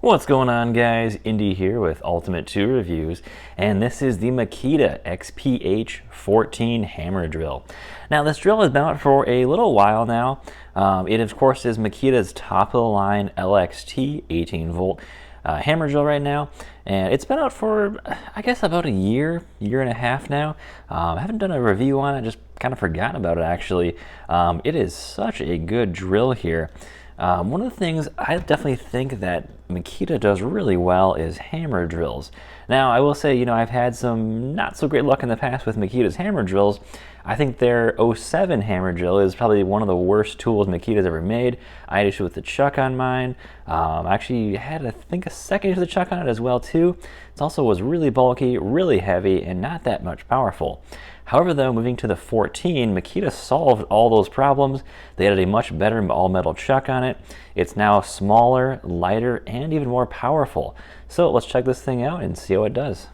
What's going on, guys? Indy here with Ultimate 2 Reviews, and this is the Makita XHP14 hammer drill. Now, this drill has been out for a little while now. It, of course, is Makita's top-of-the-line LXT 18-volt hammer drill right now, and it's been out for, I guess, about a year and a half now. I haven't done a review on it, just kind of forgotten about it, actually. It is such a good drill here. One of the things I definitely think that Makita does really well is hammer drills. Now, I will say, I've had some not so great luck in the past with Makita's hammer drills. I think their 07 hammer drill is probably one of the worst tools Makita's ever made. I had issue with the chuck on mine. I actually had, I think, a second issue with the chuck on it as well, too. It also was really bulky, really heavy, and not that much powerful. However, though, moving to the 14, Makita solved all those problems. They added a much better all-metal chuck on it. It's now smaller, lighter, and even more powerful. So let's check this thing out and see how it does.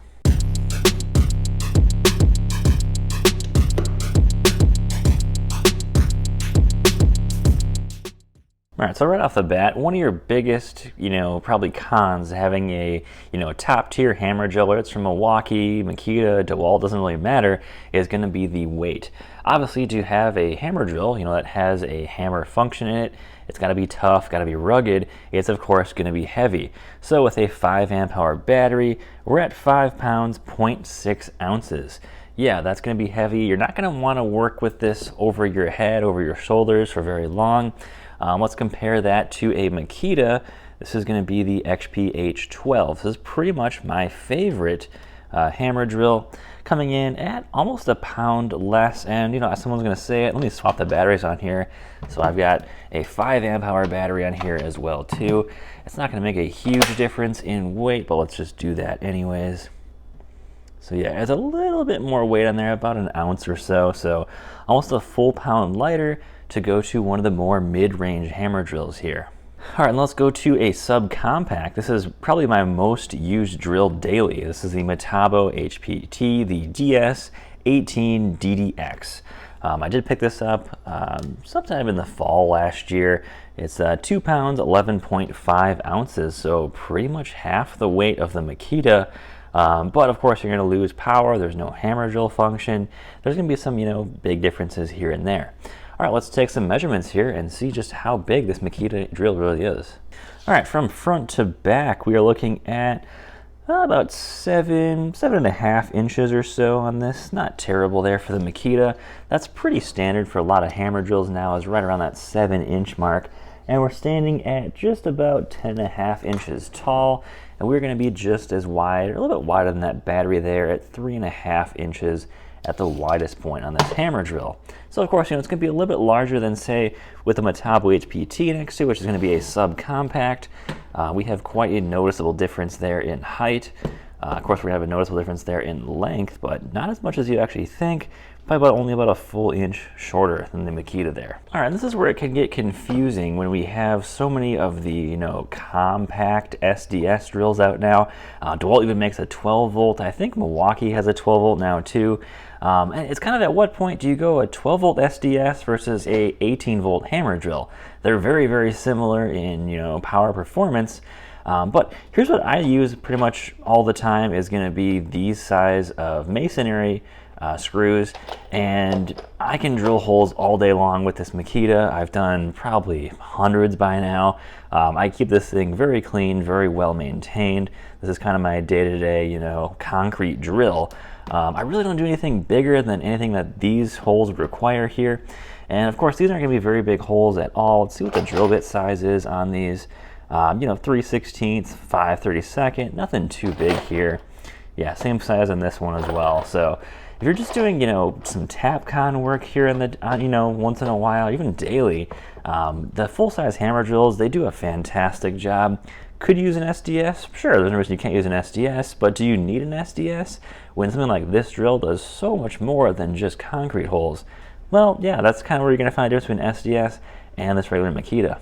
All right, so right off the bat, one of your biggest, probably cons having a, top-tier hammer drill, whether it's from Milwaukee, Makita, DeWalt, doesn't really matter, is going to be the weight. Obviously, to have a hammer drill, that has a hammer function in it, it's got to be tough, got to be rugged, it's of course going to be heavy. So with a 5 amp hour battery, we're at 5 pounds, 0.6 ounces. Yeah, that's going to be heavy. You're not going to want to work with this over your head, over your shoulders for very long. Let's compare that to a Makita. This is going to be the XHP14. This is pretty much my favorite hammer drill, coming in at almost a pound less. And someone's going to say it. Let me swap the batteries on here. So I've got a 5 amp hour battery on here as well too. It's not going to make a huge difference in weight, but let's just do that anyways. So yeah, there's a little bit more weight on there, about an ounce or so. So almost a full pound lighter to go to one of the more mid-range hammer drills here. All right, and let's go to a subcompact. This is probably my most used drill daily. This is the Metabo HPT, the DS18DDX. I did pick this up sometime in the fall last year. It's 2 pounds, 11.5 ounces, so pretty much half the weight of the Makita. But of course, you're going to lose power. There's no hammer drill function. There's going to be some, big differences here and there. All right, let's take some measurements here and see just how big this Makita drill really is. All right, from front to back, we are looking at about 7.5 inches or so on this. Not terrible there for the Makita. That's pretty standard for a lot of hammer drills now, is right around that 7-inch mark. And we're standing at just about 10.5 inches tall, and we're going to be just as wide, or a little bit wider than that battery there, at 3.5 inches at the widest point on this hammer drill. So of course, it's going to be a little bit larger than, say, with the Metabo HPT next to, which is going to be a subcompact. We have quite a noticeable difference there in height. Of course, we have a noticeable difference there in length, but not as much as you actually think. Probably only about a full inch shorter than the Makita there. All right, this is where it can get confusing when we have so many of the, compact SDS drills out now. DeWalt even makes a 12 volt. I think Milwaukee has a 12 volt now too. And it's kind of at what point do you go a 12 volt SDS versus a 18 volt hammer drill? They're very, very similar in, power performance. But here's what I use pretty much all the time is going to be these size of masonry screws, and I can drill holes all day long with this Makita. I've done probably hundreds by now. I keep this thing very clean, very well maintained. This is kind of my day-to-day, concrete drill. I really don't do anything bigger than anything that these holes require here. And of course, these aren't going to be very big holes at all. Let's see what the drill bit size is on these. 3/16, 5/32, nothing too big here. Yeah, same size on this one as well. So if you're just doing, some TAPCON work here in the, once in a while, even daily, the full-size hammer drills, they do a fantastic job. Could you use an SDS? Sure, there's no reason you can't use an SDS, but do you need an SDS when something like this drill does so much more than just concrete holes? Well, yeah, that's kind of where you're going to find the difference between SDS and this regular Makita.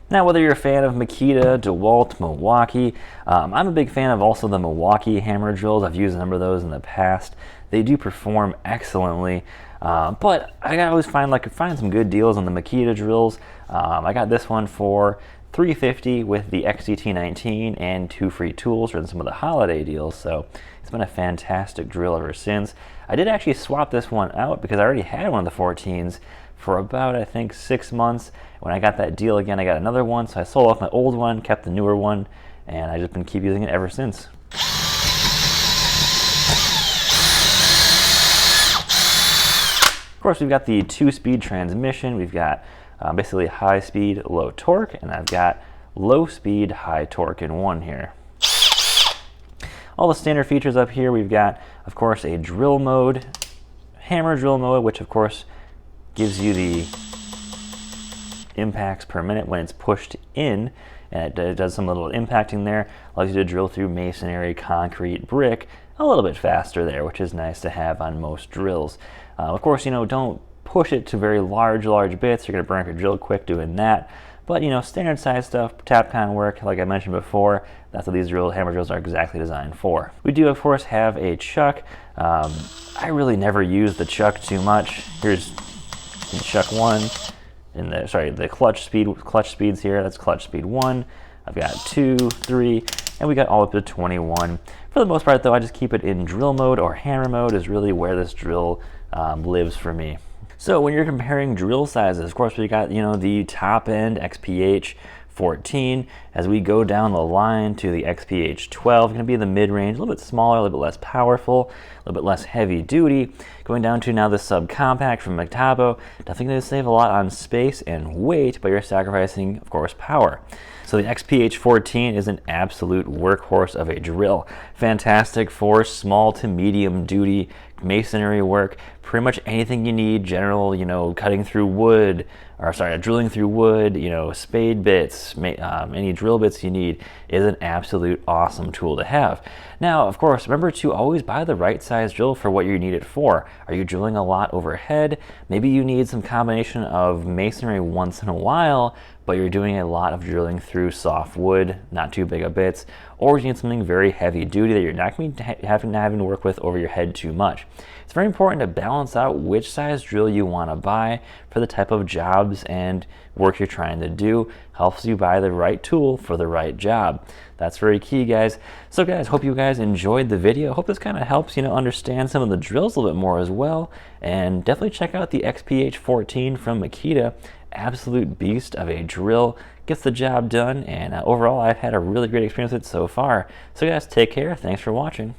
Now, whether you're a fan of Makita, DeWalt, Milwaukee, I'm a big fan of also the Milwaukee hammer drills. I've used a number of those in the past. they do perform excellently. But I always find some good deals on the Makita drills. I got this one for $350 with the XHP14 and 2 free tools for some of the holiday deals. So it's been a fantastic drill ever since. I did actually swap this one out because I already had one of the 14s for about, I think, 6 months. When I got that deal again, I got another one, so I sold off my old one, kept the newer one, and I just been keep using it ever since. Of course, we've got the 2-speed transmission. We've got basically high speed, low torque, and I've got low speed, high torque in one here. All the standard features up here, we've got, of course, a drill mode, hammer drill mode, which of course gives you the impacts per minute when it's pushed in, and it does some little impacting there, allows you to drill through masonry, concrete, brick a little bit faster there, which is nice to have on most drills. Of course, don't push it to very large bits. You're going to burn up your drill quick doing that. But standard size stuff, TAPCON work, like I mentioned before, that's what these hammer drills are exactly designed for. We do, of course, have a chuck. I really never use the chuck too much. Here's chuck 1, and the clutch speeds here. That's clutch speed 1. I've got 2, 3, and we got all up to 21. For the most part, though, I just keep it in drill mode, or hammer mode is really where this drill lives for me. So when you're comparing drill sizes, of course, we got, the top end XPH14. As we go down the line to the XPH12, going to be the mid-range, a little bit smaller, a little bit less powerful, a little bit less heavy duty. Going down to now the subcompact from Makita, definitely going to save a lot on space and weight, but you're sacrificing, of course, power. So the XPH14 is an absolute workhorse of a drill. Fantastic for small to medium duty masonry work. Pretty much anything you need, general, cutting through wood, drilling through wood, spade bits, any drill bits you need is an absolute awesome tool to have. Now, of course, remember to always buy the right size drill for what you need it for. Are you drilling a lot overhead? Maybe you need some combination of masonry once in a while, but you're doing a lot of drilling through soft wood, not too big of bits, or you need something very heavy duty that you're not going to be having to work with over your head too much. It's very important to balance out which size drill you want to buy for the type of jobs and work you're trying to do. Helps you buy the right tool for the right job. That's very key, guys. So guys, hope you guys enjoyed the video. Hope this kind of helps, understand some of the drills a little bit more as well. And definitely check out the XPH14 from Makita. Absolute beast of a drill, gets the job done, and overall I've had a really great experience with it so far. So guys, take care. Thanks for watching.